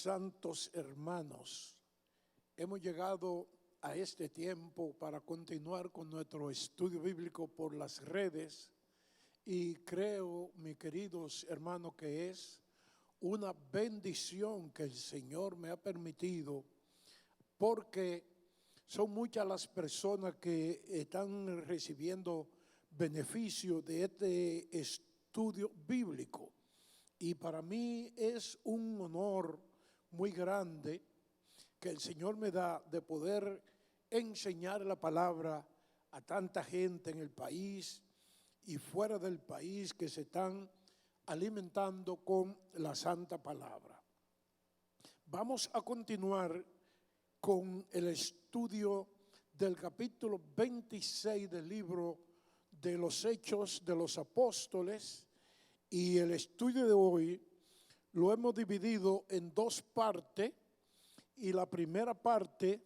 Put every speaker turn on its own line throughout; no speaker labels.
santos hermanos, hemos llegado a este tiempo para continuar con nuestro estudio bíblico por las redes y creo, mis queridos hermanos, que es una bendición que el Señor me ha permitido, porque son muchas las personas que están recibiendo beneficio de este estudio bíblico. Y para mí es un honor muy grande que el Señor me da de poder enseñar la palabra a tanta gente en el país y fuera del país que se están alimentando con la santa palabra. Vamos a continuar con el estudio del capítulo 26 del libro de los Hechos de los Apóstoles. Y el estudio de hoy lo hemos dividido en dos partes, y la primera parte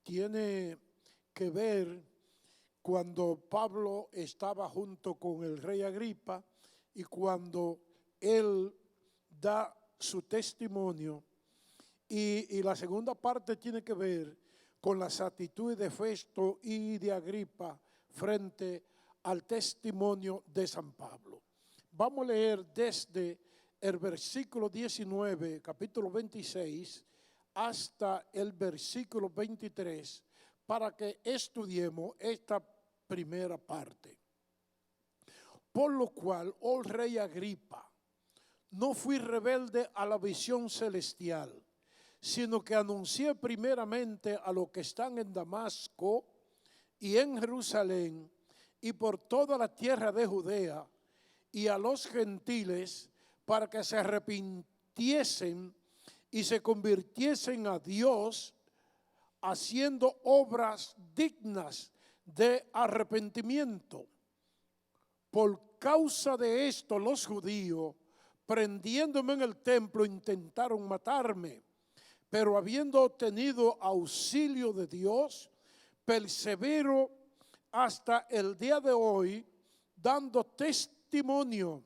tiene que ver cuando Pablo estaba junto con el rey Agripa y cuando él da su testimonio, y la segunda parte tiene que ver con las actitudes de Festo y de Agripa frente al testimonio de San Pablo. Vamos a leer desde el versículo 19, capítulo 26, hasta el versículo 23, para que estudiemos esta primera parte. Por lo cual, oh rey Agripa, no fui rebelde a la visión celestial, sino que anuncié primeramente a los que están en Damasco y en Jerusalén y por toda la tierra de Judea, y a los gentiles, para que se arrepintiesen y se convirtiesen a Dios, haciendo obras dignas de arrepentimiento. Por causa de esto, los judíos, prendiéndome en el templo, intentaron matarme, pero habiendo obtenido auxilio de Dios, persevero hasta el día de hoy, dando testimonio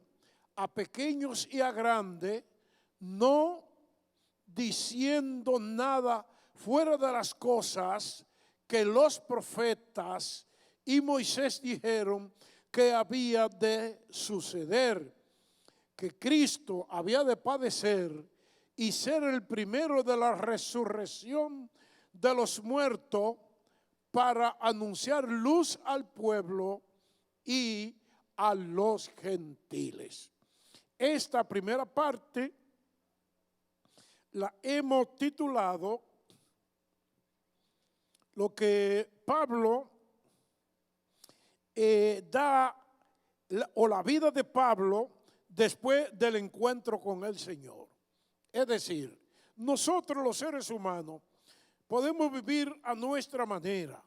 a pequeños y a grandes, no diciendo nada fuera de las cosas que los profetas y Moisés dijeron que había de suceder, que Cristo había de padecer y ser el primero de la resurrección de los muertos, para anunciar luz al pueblo y a los gentiles. Esta primera parte la hemos titulado lo que Pablo la vida de Pablo después del encuentro con el Señor. Es decir, nosotros los seres humanos podemos vivir a nuestra manera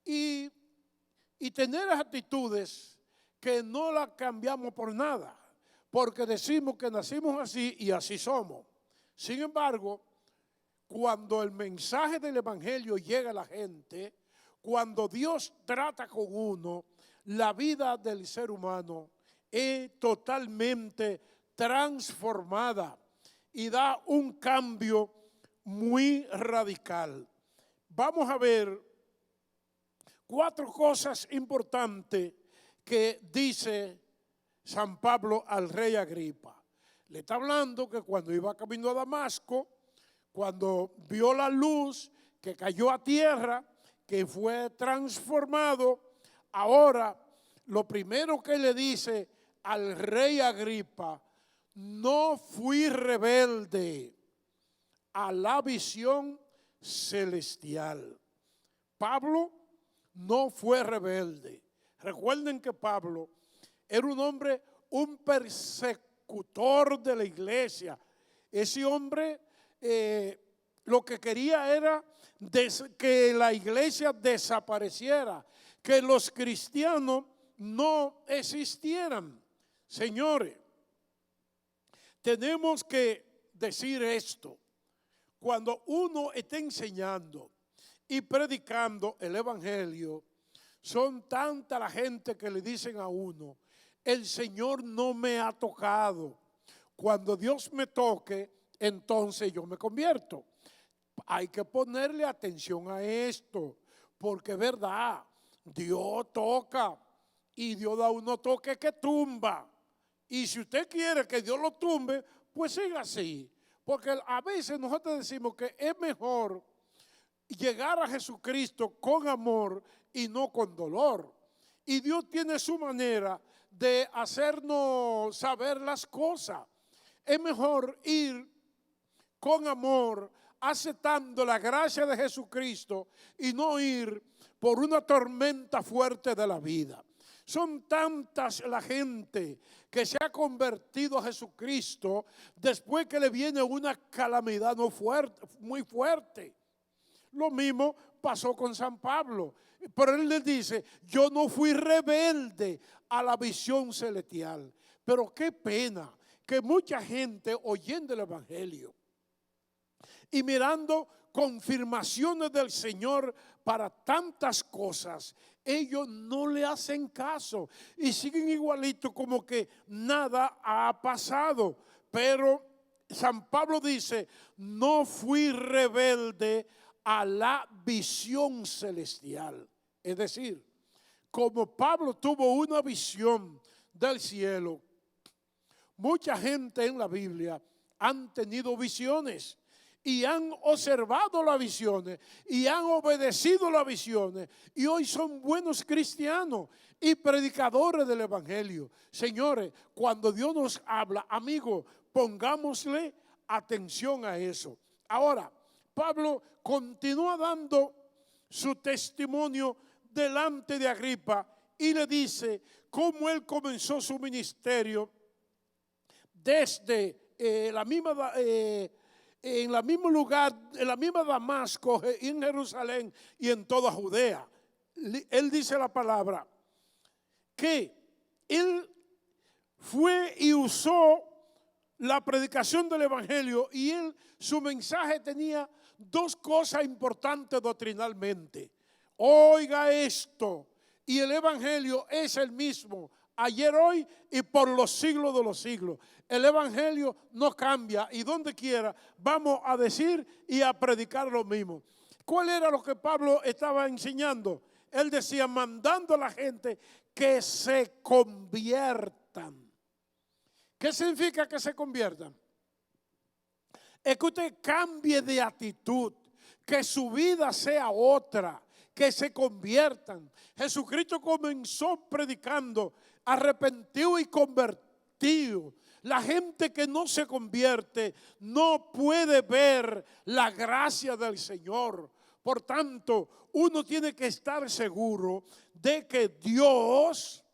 y tener actitudes que no las cambiamos por nada, porque decimos que nacimos así y así somos. Sin embargo, cuando el mensaje del evangelio llega a la gente, cuando Dios trata con uno, la vida del ser humano es totalmente transformada y da un cambio muy radical. Vamos a ver 4 cosas importantes que dice San Pablo al rey Agripa. Le está hablando que cuando iba camino a Damasco, cuando vio la luz que cayó a tierra, que fue transformado, ahora lo primero que le dice al rey Agripa: no fui rebelde a la visión celestial. Pablo no fue rebelde. Recuerden que Pablo era un hombre, un persecutor de la iglesia. Ese hombre lo que quería era que la iglesia desapareciera, que los cristianos no existieran. Señores, tenemos que decir esto. Cuando uno está enseñando y predicando el evangelio, son tanta la gente que le dicen a uno: el Señor no me ha tocado. Cuando Dios me toque, entonces yo me convierto. Hay que ponerle atención a esto, porque es verdad, Dios toca y Dios da unos toques que tumba. Y si usted quiere que Dios lo tumbe, pues siga así. Porque a veces nosotros decimos que es mejor llegar a Jesucristo con amor y no con dolor. Y Dios tiene su manera de hacernos saber las cosas. Es mejor ir con amor, aceptando la gracia de Jesucristo y no ir por una tormenta fuerte de la vida. Son tantas la gente que se ha convertido a Jesucristo después que le viene una calamidad muy fuerte. Lo mismo pasó con San Pablo. Pero él le dice, yo no fui rebelde a la visión celestial. Pero qué pena que mucha gente oyendo el Evangelio y mirando confirmaciones del Señor para tantas cosas, ellos no le hacen caso y siguen igualito como que nada ha pasado. Pero San Pablo dice, no fui rebelde a la visión celestial. Es decir, como Pablo tuvo una visión del cielo, mucha gente en la Biblia han tenido visiones y han observado las visiones y han obedecido las visiones y hoy son buenos cristianos y predicadores del Evangelio. Señores, cuando Dios nos habla, amigos, pongámosle atención a eso. Ahora, Pablo continúa dando su testimonio delante de Agripa y le dice cómo él comenzó su ministerio desde en la mismo lugar, en la misma Damasco, en Jerusalén y en toda Judea. Él dice la palabra que él fue y usó la predicación del Evangelio y su mensaje tenía dos cosas importantes doctrinalmente. Oiga esto, y el Evangelio es el mismo, ayer, hoy y por los siglos de los siglos. El Evangelio no cambia y donde quiera vamos a decir y a predicar lo mismo. ¿Cuál era lo que Pablo estaba enseñando? Él decía, mandando a la gente que se conviertan. ¿Qué significa que se conviertan? Es que usted cambie de actitud, que su vida sea otra, que se conviertan. Jesucristo comenzó predicando arrepentido y convertido. La gente que no se convierte no puede ver la gracia del Señor. Por tanto, uno tiene que estar seguro de que Dios,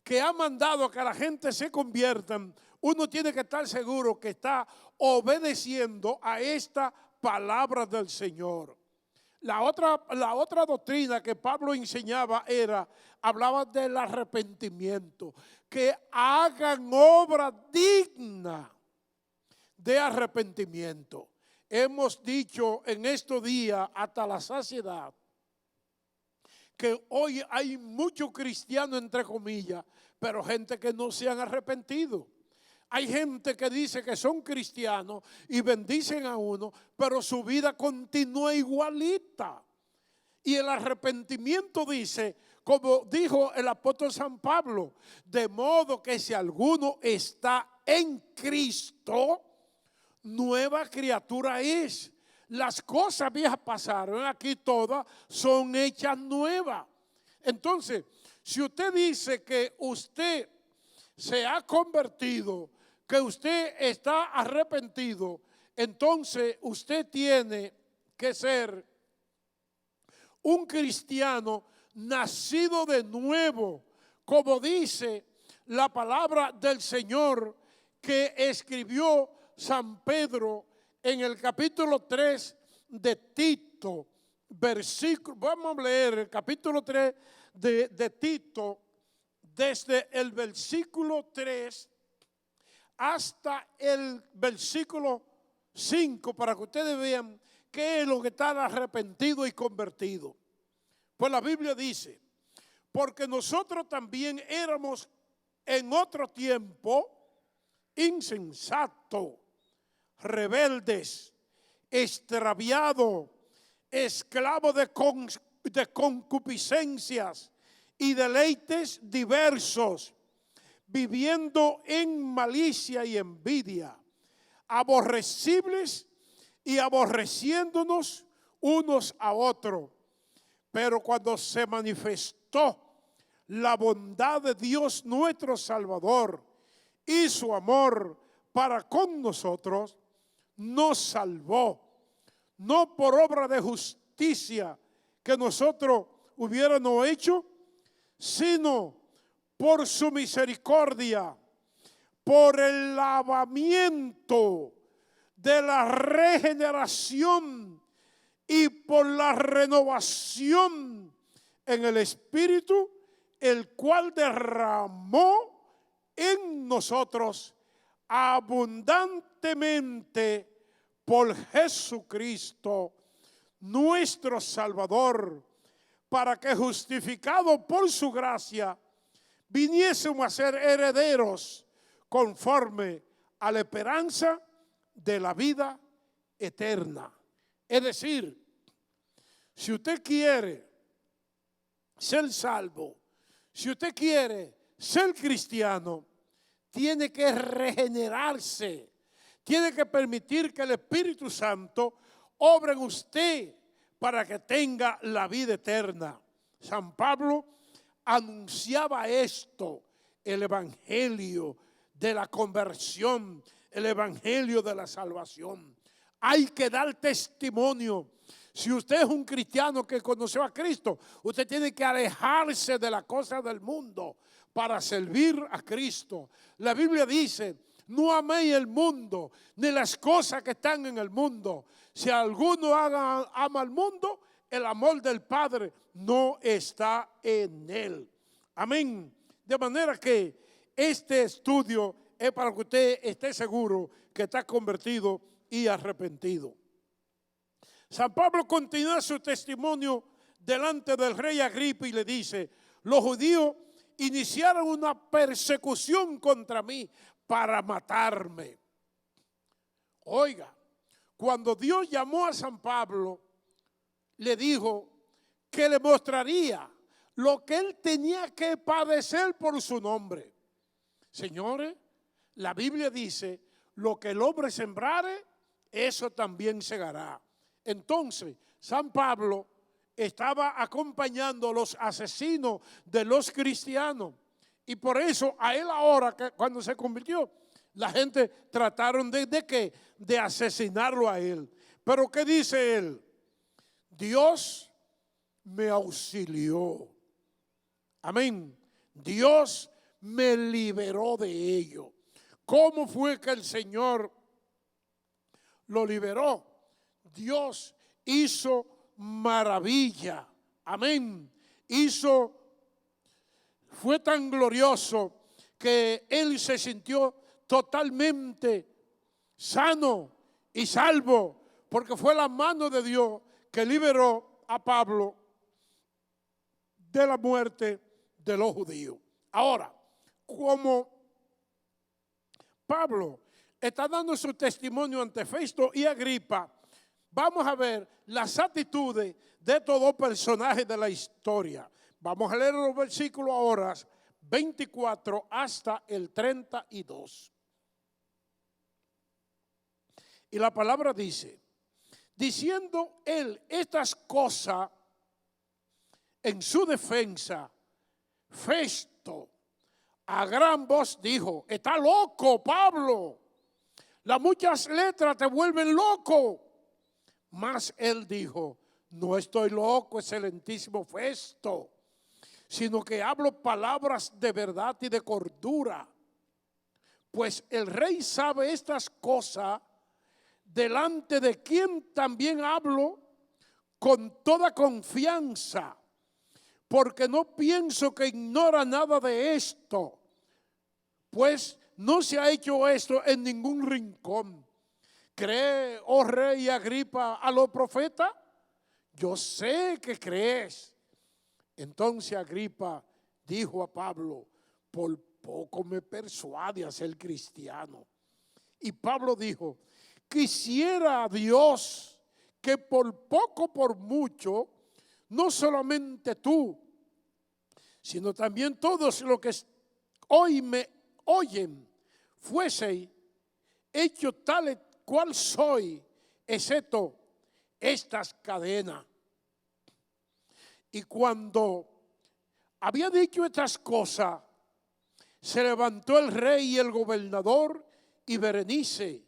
que ha mandado a que la gente se conviertan, uno tiene que estar seguro que está obedeciendo a esta palabra del Señor. La otra doctrina que Pablo enseñaba hablaba del arrepentimiento, que hagan obra digna de arrepentimiento. Hemos dicho en estos días hasta la saciedad que hoy hay muchos cristianos entre comillas, pero gente que no se han arrepentido. Hay gente que dice que son cristianos y bendicen a uno, pero su vida continúa igualita. Y el arrepentimiento dice, como dijo el apóstol San Pablo, de modo que si alguno está en Cristo, nueva criatura es. Las cosas viejas pasaron, aquí todas son hechas nuevas. Entonces, si usted dice que usted se ha convertido, que usted está arrepentido, entonces usted tiene que ser un cristiano nacido de nuevo, como dice la palabra del Señor que escribió San Pedro en el capítulo 3 de Tito, vamos a leer el capítulo 3 de Tito, desde el versículo 3 hasta el versículo 5, para que ustedes vean qué es lo que está arrepentido y convertido. Pues la Biblia dice, porque nosotros también éramos en otro tiempo insensatos, rebeldes, extraviados, esclavos de concupiscencias y deleites diversos, viviendo en malicia y envidia, aborrecibles y aborreciéndonos unos a otros. Pero cuando se manifestó la bondad de Dios nuestro Salvador y su amor para con nosotros, nos salvó, no por obra de justicia que nosotros hubiéramos hecho, sino por su misericordia, por el lavamiento de la regeneración y por la renovación en el Espíritu, el cual derramó en nosotros abundantemente por Jesucristo, nuestro Salvador, para que justificado por su gracia, viniésemos a ser herederos conforme a la esperanza de la vida eterna. Es decir, si usted quiere ser salvo, si usted quiere ser cristiano, tiene que regenerarse, tiene que permitir que el Espíritu Santo obre en usted para que tenga la vida eterna. San Pablo anunciaba esto, el evangelio de la conversión, el evangelio de la salvación. Hay que dar testimonio. Si usted es un cristiano que conoció a Cristo, usted tiene que alejarse de las cosas del mundo para servir a Cristo. La Biblia dice: no améis el mundo, ni las cosas que están en el mundo. Si alguno ama al mundo, el amor del Padre no está en él. Amén. De manera que este estudio es para que usted esté seguro que está convertido y arrepentido. San Pablo continúa su testimonio delante del rey Agripa y le dice: los judíos iniciaron una persecución contra mí para matarme. Oiga, cuando Dios llamó a San Pablo, le dijo que le mostraría lo que él tenía que padecer por su nombre. Señores, la Biblia dice: lo que el hombre sembrare, eso también segará. Entonces, San Pablo estaba acompañando a los asesinos de los cristianos. Y por eso a él ahora, cuando se convirtió, la gente trataron de asesinarlo a él. Pero ¿qué dice él? Dios me auxilió. Amén. Dios me liberó de ello. ¿Cómo fue que el Señor lo liberó? Dios hizo maravilla. Amén. Fue tan glorioso que él se sintió totalmente sano y salvo, porque fue la mano de Dios que liberó a Pablo de la muerte de los judíos. Ahora, como Pablo está dando su testimonio ante Festo y Agripa, vamos a ver las actitudes de estos dos personajes de la historia. Vamos a leer los versículos ahora, 24 hasta el 32. Y la palabra dice: diciendo él estas cosas en su defensa, Festo a gran voz dijo: está loco, Pablo, las muchas letras te vuelven loco. Mas él dijo: no estoy loco, excelentísimo Festo, sino que hablo palabras de verdad y de cordura. Pues el rey sabe estas cosas, delante de quien también hablo con toda confianza, porque no pienso que ignora nada de esto, pues no se ha hecho esto en ningún rincón. ¿Cree, oh rey Agripa, a los profetas? Yo sé que crees. Entonces Agripa dijo a Pablo: por poco me persuade a ser cristiano. Y Pablo dijo: Quisiera a Dios que por poco, por mucho, no solamente tú, sino también todos los que hoy me oyen, fuese hecho tal cual soy, excepto estas cadenas. Y cuando había dicho estas cosas, se levantó el rey y el gobernador y Berenice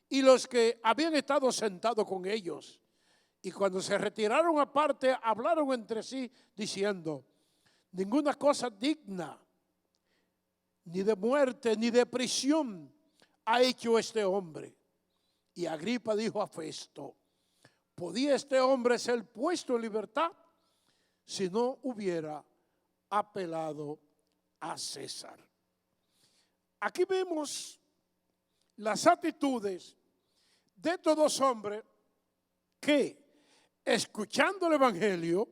y los que habían estado sentados con ellos. Y cuando se retiraron aparte, hablaron entre sí diciendo: ninguna cosa digna, ni de muerte, ni de prisión, ha hecho este hombre. Y Agripa dijo a Festo: ¿podía este hombre ser puesto en libertad si no hubiera apelado a César? Aquí vemos las actitudes de estos dos hombres que, escuchando el Evangelio,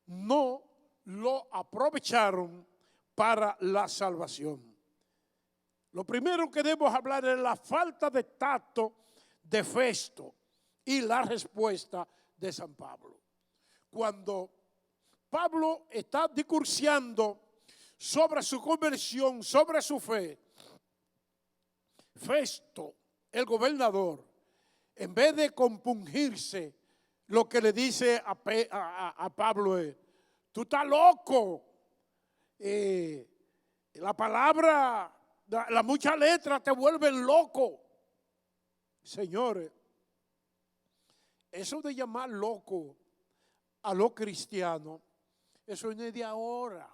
no lo aprovecharon para la salvación. Lo primero que debemos hablar es la falta de tacto de Festo y la respuesta de San Pablo. Cuando Pablo está discursiando sobre su conversión, sobre su fe, Festo, el gobernador, en vez de compungirse, lo que le dice a Pablo es: tú estás loco. La palabra, la mucha letra te vuelven loco. Señores, eso de llamar loco a los cristianos, eso no es de ahora.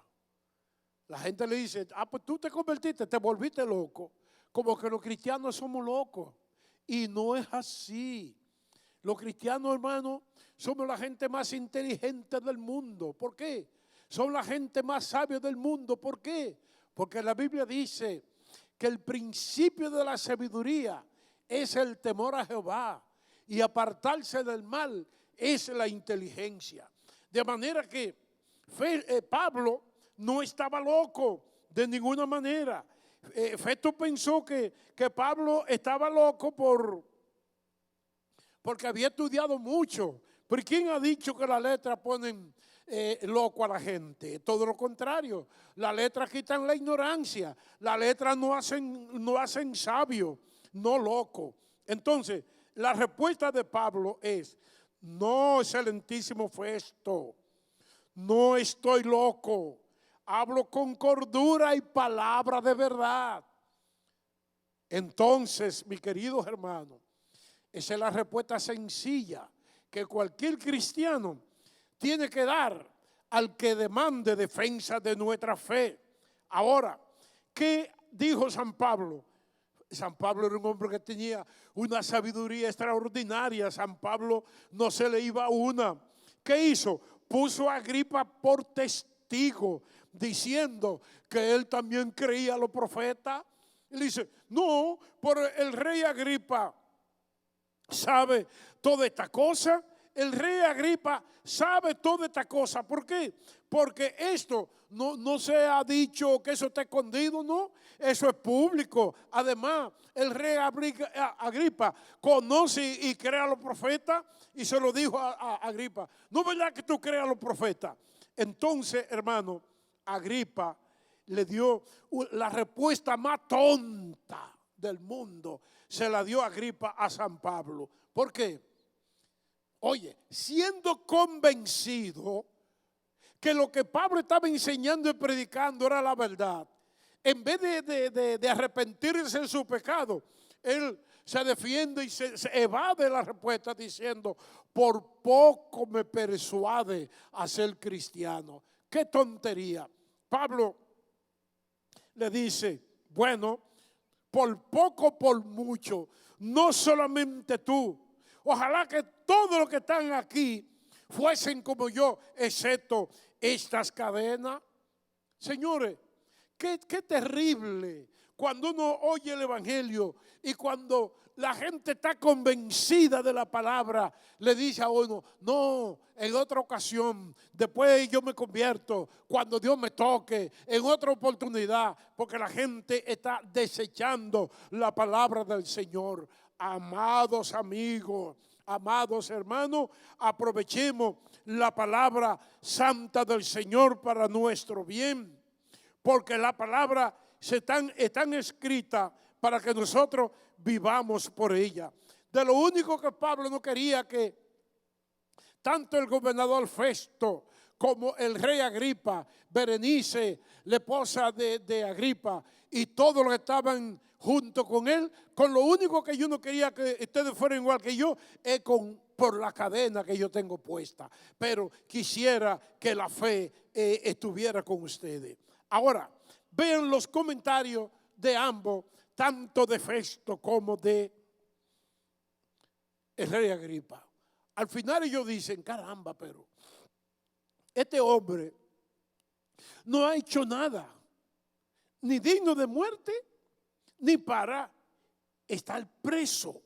La gente le dice: pues tú te convertiste, te volviste loco. Como que los cristianos somos locos. Y no es así. Los cristianos, hermanos, somos la gente más inteligente del mundo. ¿Por qué? Son la gente más sabia del mundo. ¿Por qué? Porque la Biblia dice que el principio de la sabiduría es el temor a Jehová, y apartarse del mal es la inteligencia. De manera que Pablo no estaba loco de ninguna manera. Festo pensó que Pablo estaba loco porque había estudiado mucho. Pero ¿quién ha dicho que las letras ponen loco a la gente? Todo lo contrario. Las letras quitan la ignorancia. Las letras no hacen sabio, no loco. Entonces, la respuesta de Pablo es: no, excelentísimo Festo, no estoy loco. Hablo con cordura y palabra de verdad. Entonces, mi querido hermano, esa es la respuesta sencilla que cualquier cristiano tiene que dar al que demande defensa de nuestra fe. Ahora, ¿qué dijo San Pablo? San Pablo era un hombre que tenía una sabiduría extraordinaria. San Pablo no se le iba una. ¿Qué hizo? Puso a Agripa por testigo, diciendo que él también creía a los profetas. Él dice: no, por el rey Agripa sabe toda esta cosa. El rey Agripa sabe toda esta cosa. ¿Por qué? Porque esto no se ha dicho que eso está escondido, no. Eso es público. Además, el rey Agripa conoce y cree a los profetas, y se lo dijo a Agripa: ¿no es verdad que tú crees a los profetas? Entonces, hermano, Agripa le dio la respuesta más tonta del mundo. Se la dio Agripa a San Pablo. ¿Por qué? Oye, siendo convencido que lo que Pablo estaba enseñando y predicando era la verdad, en vez de arrepentirse de su pecado, él se defiende y se evade la respuesta diciendo: por poco me persuade a ser cristiano. ¡Qué tontería! Pablo le dice: bueno, por poco, por mucho, no solamente tú. Ojalá que todos los que están aquí fuesen como yo, excepto estas cadenas. Señores, qué terrible cuando uno oye el Evangelio y cuando la gente está convencida de la palabra, le dice a uno: no, en otra ocasión, después yo me convierto, cuando Dios me toque, en otra oportunidad, porque la gente está desechando la palabra del Señor. Amados amigos, amados hermanos, aprovechemos la palabra santa del Señor para nuestro bien, porque la palabra están escrita para que nosotros vivamos por ella. De lo único que Pablo no quería que tanto el gobernador Festo como el rey Agripa, Berenice, la esposa de Agripa, y todos los que estaban junto con él, con lo único que yo no quería que ustedes fueran igual que yo, es por la cadena que yo tengo puesta. Pero quisiera que la fe estuviera con ustedes. Ahora, vean los comentarios de ambos, tanto de Festo como de el rey Agripa. Al final ellos dicen, caramba, pero este hombre no ha hecho nada, ni digno de muerte, ni para estar preso.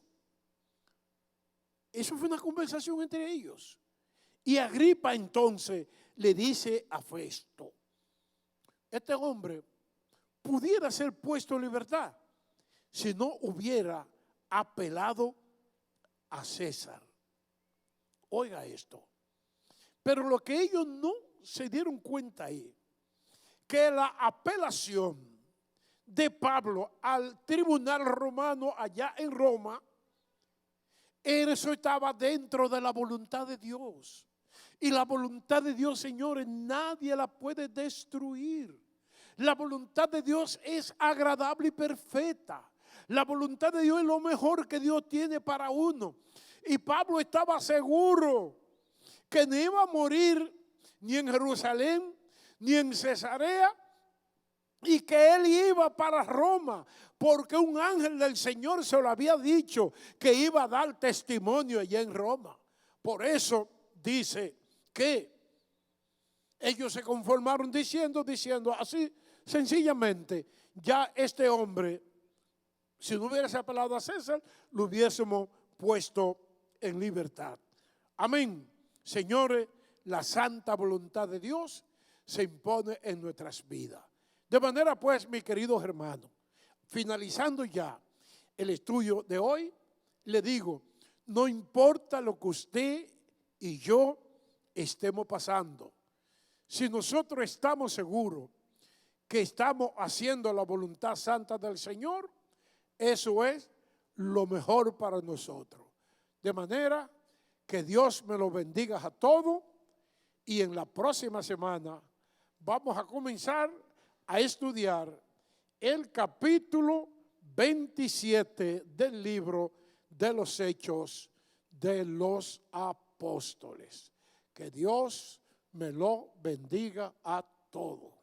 Eso fue una conversación entre ellos. Y Agripa entonces le dice a Festo, este hombre pudiera ser puesto en libertad si no hubiera apelado a César. Oiga esto. Pero lo que ellos no se dieron cuenta es que la apelación de Pablo al tribunal romano allá en Roma, eso estaba dentro de la voluntad de Dios. Y la voluntad de Dios, señores, nadie la puede destruir. La voluntad de Dios es agradable y perfecta. La voluntad de Dios es lo mejor que Dios tiene para uno. Y Pablo estaba seguro que no iba a morir ni en Jerusalén, ni en Cesarea, y que él iba para Roma, porque un ángel del Señor se lo había dicho que iba a dar testimonio allá en Roma. Por eso dice que ellos se conformaron diciendo así sencillamente, ya este hombre, si no hubiese apelado a César, lo hubiésemos puesto en libertad. Amén. Señores, la santa voluntad de Dios se impone en nuestras vidas. De manera pues, mis queridos hermanos, finalizando ya el estudio de hoy, le digo, no importa lo que usted y yo estemos pasando, si nosotros estamos seguros que estamos haciendo la voluntad santa del Señor, eso es lo mejor para nosotros. De manera que Dios me lo bendiga a todos, y en la próxima semana vamos a comenzar a estudiar el capítulo 27 del libro de los Hechos de los Apóstoles. Que Dios me lo bendiga a todos.